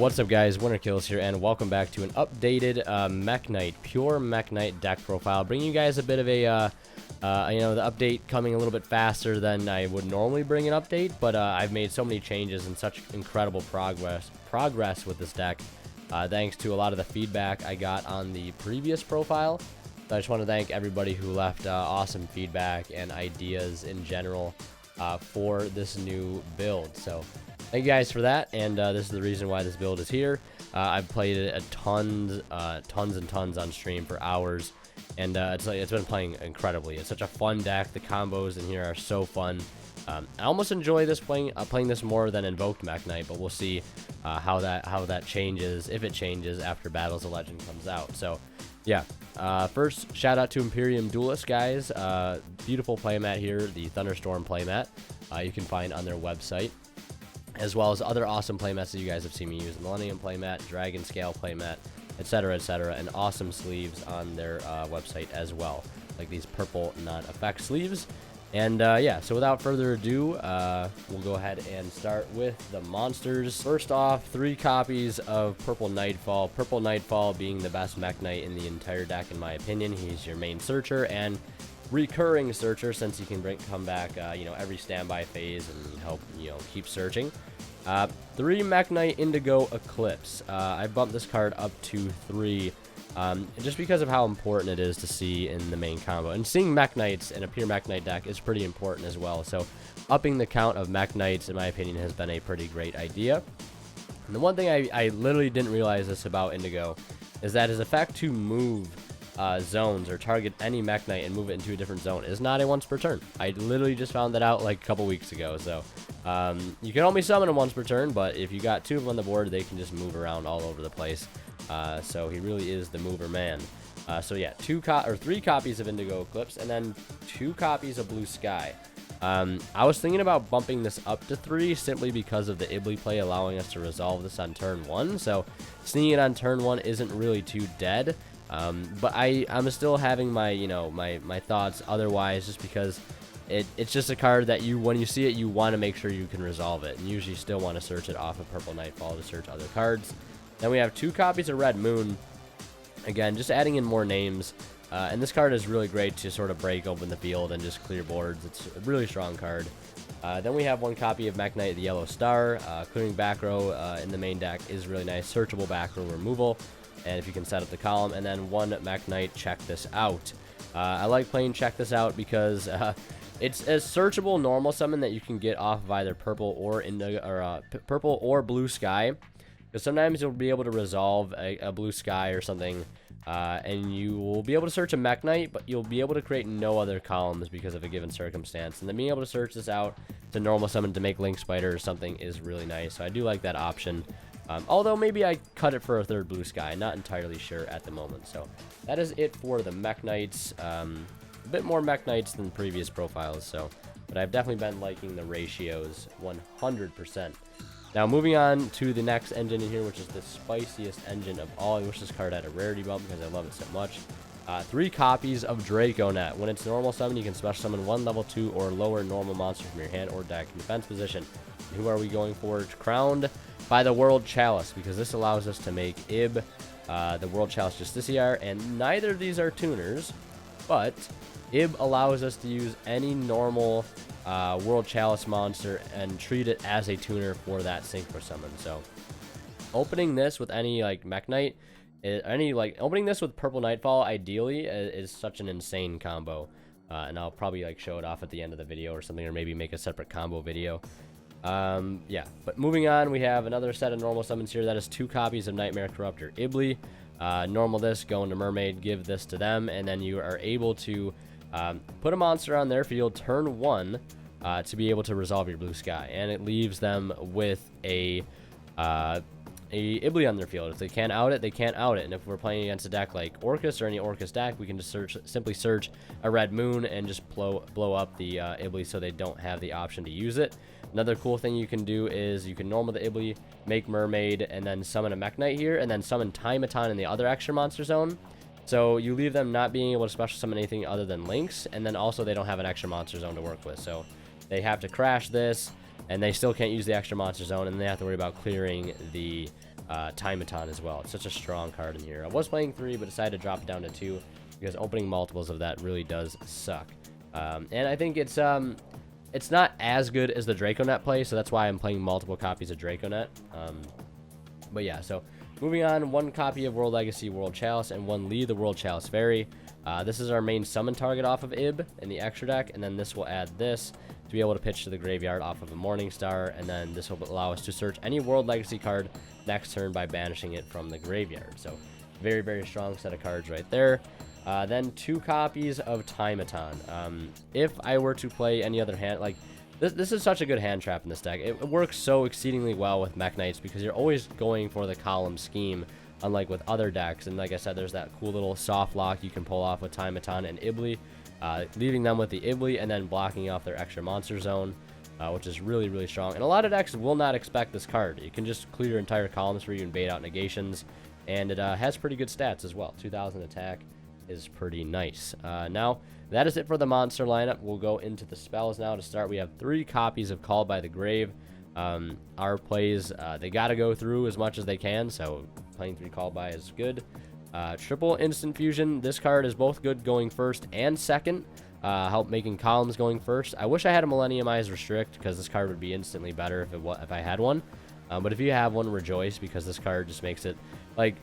What's up, guys? Winter Kills here, and welcome back to an updated Mekk-Knight, pure Mekk-Knight deck profile. Bringing you guys a bit of a, the update coming a little bit faster than I would normally bring an update, but I've made so many changes and such incredible progress with this deck, thanks to a lot of the feedback I got on the previous profile. So I just want to thank everybody who left awesome feedback and ideas in general for this new build. So thank you guys for that, and this is the reason why this build is here. I've played it tons and tons on stream for hours, and it's been playing incredibly. It's such a fun deck. The combos in here are so fun. I almost enjoy this playing this more than Invoked Mekk-Knight, but we'll see how that changes, if it changes after Battles of Legend comes out. So yeah, first shout out to Imperium Duelist, guys. Beautiful playmat here, the Thunderstorm playmat. You can find on their website, as well as other awesome playmats that you guys have seen me use. Millennium playmat, Dragon Scale playmat, etc., and awesome sleeves on their website as well, like these purple non-effect sleeves. And yeah, so without further ado, we'll go ahead and start with the monsters. First off, 3 copies of Purple Nightfall. Purple Nightfall being the best Mekk-Knight in the entire deck, in my opinion. He's your main searcher and recurring searcher, since he can come back every standby phase and help keep searching. 3 Mekk-Knight Indigo Eclipse. I bumped this card up to 3 just because of how important it is to see in the main combo, and seeing Mekk-Knights in a pure Mekk-Knight deck is pretty important as well. So upping the count of Mekk-Knights, in my opinion, has been a pretty great idea. And the one thing I literally didn't realize this about Indigo is that his effect to move zones or target any Mekk-Knight and move it into a different zone is not a once per turn. I literally just found that out like a couple weeks ago. So you can only summon him once per turn, but if you got 2 of them on the board, they can just move around all over the place. So he really is the mover man. So yeah, 3 copies of Indigo Eclipse, and then 2 copies of Blue Sky. I was thinking about bumping this up to 3 simply because of the Ibli play allowing us to resolve this on turn 1. So seeing it on turn 1 isn't really too dead. But I'm still having my my thoughts otherwise, just because it's just a card that when you see it, you want to make sure you can resolve it, and usually still want to search it off of Purple Nightfall to search other cards. Then we have 2 copies of Red Moon. Again, just adding in more names, and this card is really great to sort of break open the field and just clear boards. It's a really strong card. Then we have 1 copy of Mekk-Knight, the Yellow Star. Clearing back row in the main deck is really nice. Searchable back row removal, and if you can set up the column. And then 1 Mekk-Knight, Check This Out. I like playing Check This Out because it's a searchable normal summon that you can get off of either purple or purple or Blue Sky. Because sometimes you'll be able to resolve a Blue Sky or something, and you will be able to search a Mekk-Knight, but you'll be able to create no other columns because of a given circumstance. And then being able to search this out to normal summon to make Link Spider or something is really nice. So I do like that option. Although maybe I cut it for a 3rd Blue Sky. Not entirely sure at the moment. So that is it for the Mekk-Knights. A bit more Mekk-Knights than previous profiles. But I've definitely been liking the ratios 100%. Now moving on to the next engine in here, which is the spiciest engine of all. I wish this card had a rarity bump because I love it so much. 3 copies of Draconet. When it's normal summon, you can special summon 1 level 2 or lower normal monster from your hand or deck in defense position. And who are we going for? Crowned by the World Chalice, because this allows us to make Ib, the World Chalice Justiciar, and neither of these are tuners, but Ib allows us to use any normal World Chalice monster and treat it as a tuner for that synchro summon. So opening this with any Mekk-Knight, opening this with Purple Nightfall ideally is such an insane combo. And I'll probably show it off at the end of the video or something, or maybe make a separate combo video. Yeah, but moving on, we have another set of normal summons here. That is 2 copies of Nightmare Corruptor Ibli. Normal this, go into Mermaid, give this to them, and then you are able to put a monster on their field turn 1 to be able to resolve your Blue Sky, and it leaves them with a Ibli on their field. If they can't out it, they can't out it. And if we're playing against a deck like Orcus or any Orcus deck, we can just simply search a Red Moon and just blow up the Ibli so they don't have the option to use it. Another cool thing you can do is you can normal the Ibli, make Mermaid, and then summon a Mekk-Knight here, and then summon Timeaton in the other extra monster zone. So you leave them not being able to special summon anything other than Lynx, and then also they don't have an extra monster zone to work with. So they have to crash this, and they still can't use the extra monster zone, and they have to worry about clearing the Timeton as well. It's such a strong card in here. I was playing 3, but decided to drop it down to 2 because opening multiples of that really does suck. And I think it's not as good as the Draconet play, so that's why I'm playing multiple copies of Draconet. But yeah, so moving on, 1 copy of World Legacy World Chalice and 1 Lee the World Chalice Fairy. This is our main summon target off of Ib in the extra deck, and then this will add this to be able to pitch to the graveyard off of a Morningstar, and then this will allow us to search any World Legacy card next turn by banishing it from the graveyard. So very, very strong set of cards right there. Then 2 copies of Timeton. If I were to play any other hand, like this is such a good hand trap in this deck. It works so exceedingly well with Mekk-Knights because you're always going for the column scheme, unlike with other decks. And like I said, there's that cool little soft lock you can pull off with Timeton and Ibly, leaving them with the Ibly and then blocking off their extra monster zone, which is really, really strong. And a lot of decks will not expect this card. You can just clear your entire columns for you and bait out negations, and it has pretty good stats as well. 2000 attack is pretty nice. Now, that is it for the monster lineup. We'll go into the spells now. To start, we have 3 copies of Called by the Grave. Our plays, they got to go through as much as they can, so playing 3 Called by is good. Triple Instant Fusion. This card is both good going first and second. Help making columns going first. I wish I had a Millenniumized Restrict because this card would be instantly better if I had one. But if you have one, rejoice, because this card just makes it like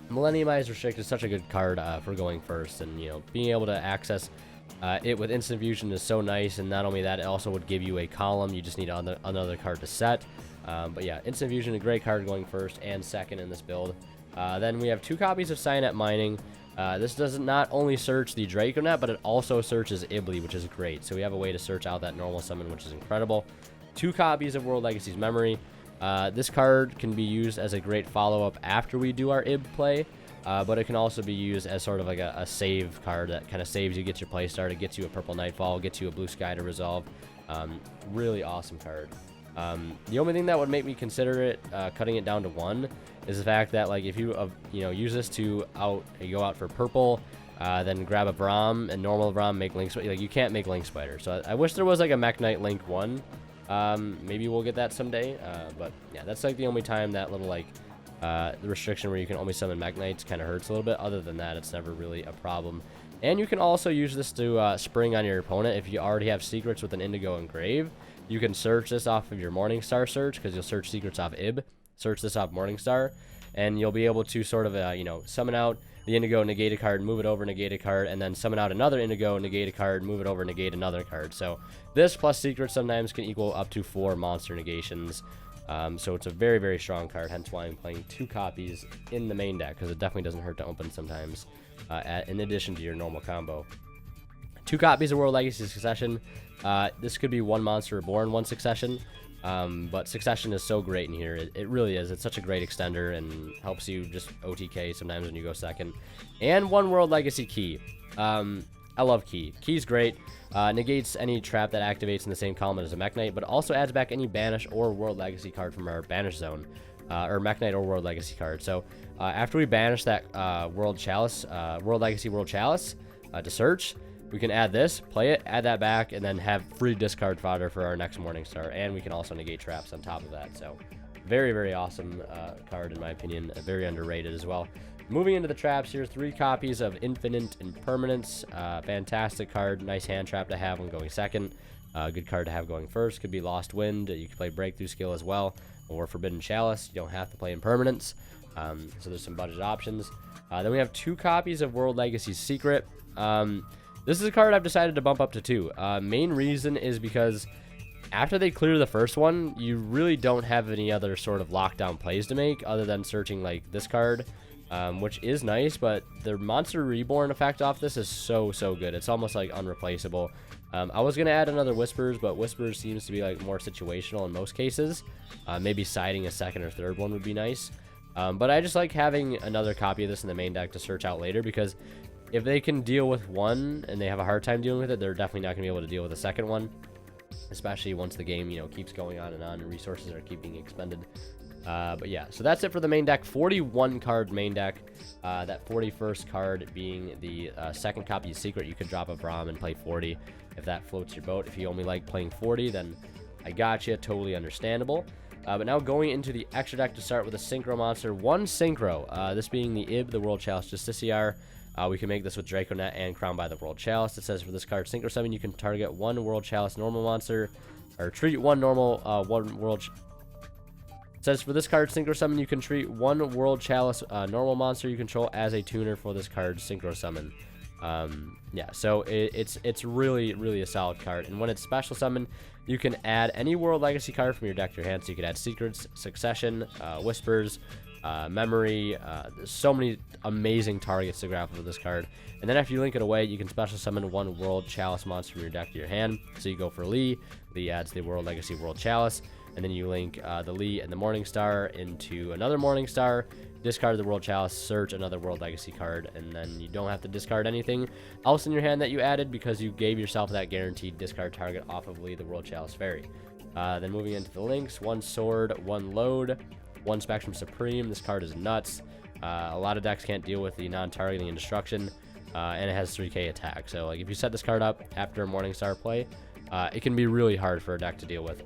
Millenniumized Restrict is such a good card for going first, and being able to access it with Instant Fusion is so nice. And not only that, it also would give you a column. You just need another card to set. But yeah, Instant Fusion, a great card going first and second in this build. Then we have 2 copies of Signet Mining. This does not only search the Draconet, but it also searches Ibly, which is great. So we have a way to search out that normal summon, which is incredible. 2 copies of World Legacy's Memory. This card can be used as a great follow-up after we do our Ib play, but it can also be used as sort of like a save card that kind of saves you, gets your play started, gets you a Purple Nightfall, gets you a Blue Sky to resolve. Really awesome card. The only thing that would make me consider it cutting it down to 1 is the fact that, like, if you use this to go out for purple, then grab a Braum and normal Braum, make Link Spider. Like, you can't make Link Spider. So I wish there was like a Mekk-Knight Link 1. Maybe we'll get that someday. But yeah, that's like the only time that little the restriction where you can only summon Mekk-Knights kind of hurts a little bit. Other than that, it's never really a problem. And you can also use this to spring on your opponent if you already have secrets with an Indigo Engrave. You can search this off of your Morningstar search, because you'll search secrets off Ib, search this off Morningstar, and you'll be able to sort of, summon out the Indigo, negate a card, move it over, negate a card, and then summon out another Indigo, negate a card, move it over, negate another card. So this plus secrets sometimes can equal up to 4 monster negations. So it's a very, very strong card, hence why I'm playing 2 copies in the main deck, because it definitely doesn't hurt to open sometimes, in addition to your normal combo. 2 copies of World Legacy Succession. This could be 1 Monster Reborn, 1 Succession, but Succession is so great in here. It really is. It's such a great extender and helps you just OTK sometimes when you go second. And 1 World Legacy Key. I love Key. Key's great. Negates any trap that activates in the same column as a Mekk-Knight, but also adds back any Banish or World Legacy card from our Banish zone, or Mekk-Knight or World Legacy card. So after we banish that World Legacy World Chalice to search, we can add this, play it, add that back, and then have free discard fodder for our next Morningstar. And we can also negate traps on top of that. So very, very awesome card in my opinion. Very underrated as well. Moving into the traps here, 3 copies of Infinite Impermanence. Fantastic card. Nice hand trap to have when going second. Good card to have going first. Could be Lost Wind. You can play Breakthrough Skill as well, or Forbidden Chalice. You don't have to play Impermanence. So there's some budget options. Then we have 2 copies of World Legacy Secret. This is a card I've decided to bump up to 2. Main reason is because after they clear the first one, you really don't have any other sort of lockdown plays to make other than searching like this card, which is nice, but the Monster Reborn effect off this is so good. It's almost like unreplaceable. I was going to add another Whispers, but Whispers seems to be like more situational in most cases. Maybe siding a second or third one would be nice. But I just like having another copy of this in the main deck to search out later, because if they can deal with one and they have a hard time dealing with it, they're definitely not going to be able to deal with the second one, especially once the game, keeps going on and resources are keeping expended. But yeah, so that's it for the main deck. 41 card main deck. That 41st card being the second copy of Secret. You could drop a Braum and play 40 if that floats your boat. If you only like playing 40, then I got you. Totally understandable. But now going into the extra deck to start with a Synchro monster. One Synchro, this being the Ib, the World Chalice Justiciar. We can make this with Draconet and Crown by the World Chalice. It says for this card, Synchro Summon, you can target one World Chalice normal monster, or treat one normal, It says for this card, Synchro Summon, you can treat one World Chalice normal monster you control as a tuner for this card, Synchro Summon. Yeah, so it's really, really a solid card. And when it's Special Summon, you can add any World Legacy card from your deck to your hand. So you could add Secrets, Succession, Whispers, Memory. There's so many amazing targets to grapple with this card. And then after you link it away, you can Special Summon one World Chalice monster from your deck to your hand. So you go for Lee. Lee adds the World Legacy World Chalice. And then you link the Lee and the Morningstar into another Morningstar, discard the World Chalice, search another World Legacy card, and then you don't have to discard anything else in your hand that you added because you gave yourself that guaranteed discard target off of Lee, the World Chalice Fairy. Then moving into the links, one Sword, one Load, one Spectrum Supreme. This card is nuts. A lot of decks can't deal with the non-targeting and destruction, and it has 3k attack. So like if you set this card up after a Morningstar play, it can be really hard for a deck to deal with.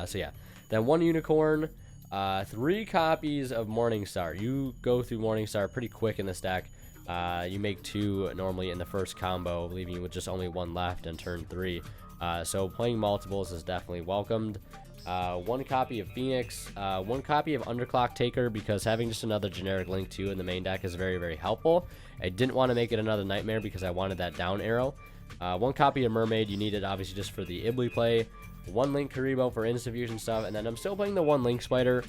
So yeah, then one Unicorn, 3 copies of Morningstar. You go through Morningstar pretty quick in this deck. You make 2 normally in the first combo, leaving you with just only 1 left in turn 3. So playing multiples is definitely welcomed. 1 copy of Phoenix, 1 copy of Underclock Taker, because having just another generic Link 2 in the main deck is very, very helpful. I didn't want to make it another Nightmare because I wanted that down arrow. 1 copy of Mermaid, you need it obviously just for the Ibly play. 1 Link Karibo for instant fusion stuff, and then I'm still playing the 1 Link Spider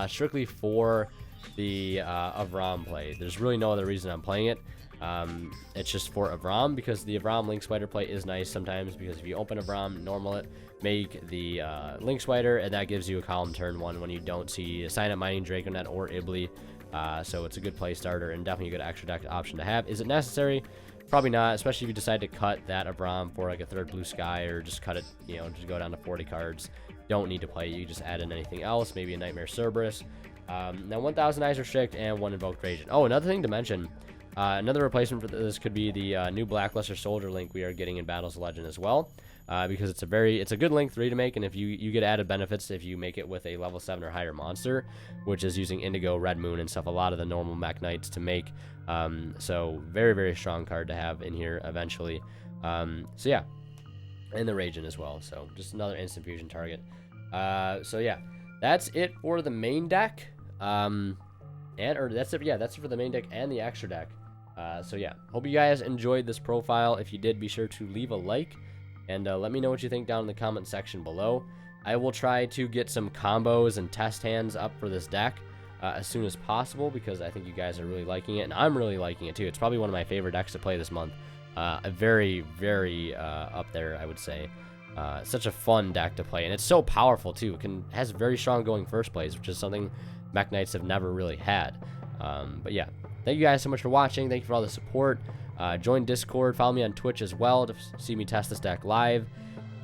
strictly for the Avram play. There's really no other reason I'm playing it. It's just for Avram, because the Avram Link Spider play is nice sometimes, because if you open Avram, normal it, make the Link Spider, and that gives you a column turn 1 when you don't see a Sign Up Mining Draconet or Ibly. So it's a good play starter and definitely a good extra deck option to have. Is it necessary? Probably not, especially if you decide to cut that Avram for like a 3rd Blue Sky, or just cut it, you know, just go down to 40 cards. Don't need to play. You just add in anything else, maybe a Nightmare Cerberus. Now 1000 Eyes Restrict and 1 Invoked Raging. Oh, another thing to mention, another replacement for this could be the new Blackluster Soldier Link we are getting in Battles of Legend as well, because it's a good Link 3 to make, and if you get added benefits if you make it with a level 7 or higher monster, which is using Indigo, Red Moon, and stuff, a lot of the normal Mekk-Knights to make. So very, very strong card to have in here eventually. So yeah, and the Raging as well. So just another instant fusion target. So yeah, that's it for the main deck. That's it. Yeah, that's it for the main deck and the extra deck. So yeah, hope you guys enjoyed this profile. If you did, be sure to leave a like and let me know what you think down in the comment section below. I will try to get some combos and test hands up for this deck as soon as possible, because I think you guys are really liking it, and I'm really liking it too. It's probably one of my favorite decks to play this month. A very, very up there, I would say. Such a fun deck to play, and it's so powerful too. It has very strong going first plays, which is something Mekk-Knights have never really had. But yeah, thank you guys so much for watching. Thank you for all the support. Join Discord, follow me on Twitch as well to see me test this deck live.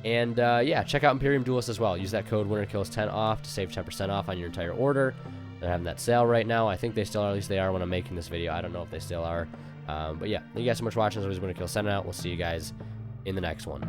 And yeah, check out Imperium Duelist as well. Use that code WinnerKills10 off to save 10% off on your entire order. They're having that sale right now. I think they still are, at least they are when I'm making this video. I don't know if they still are. But yeah, thank you guys so much for watching. As always, WinnerKills, sending out. We'll see you guys in the next one.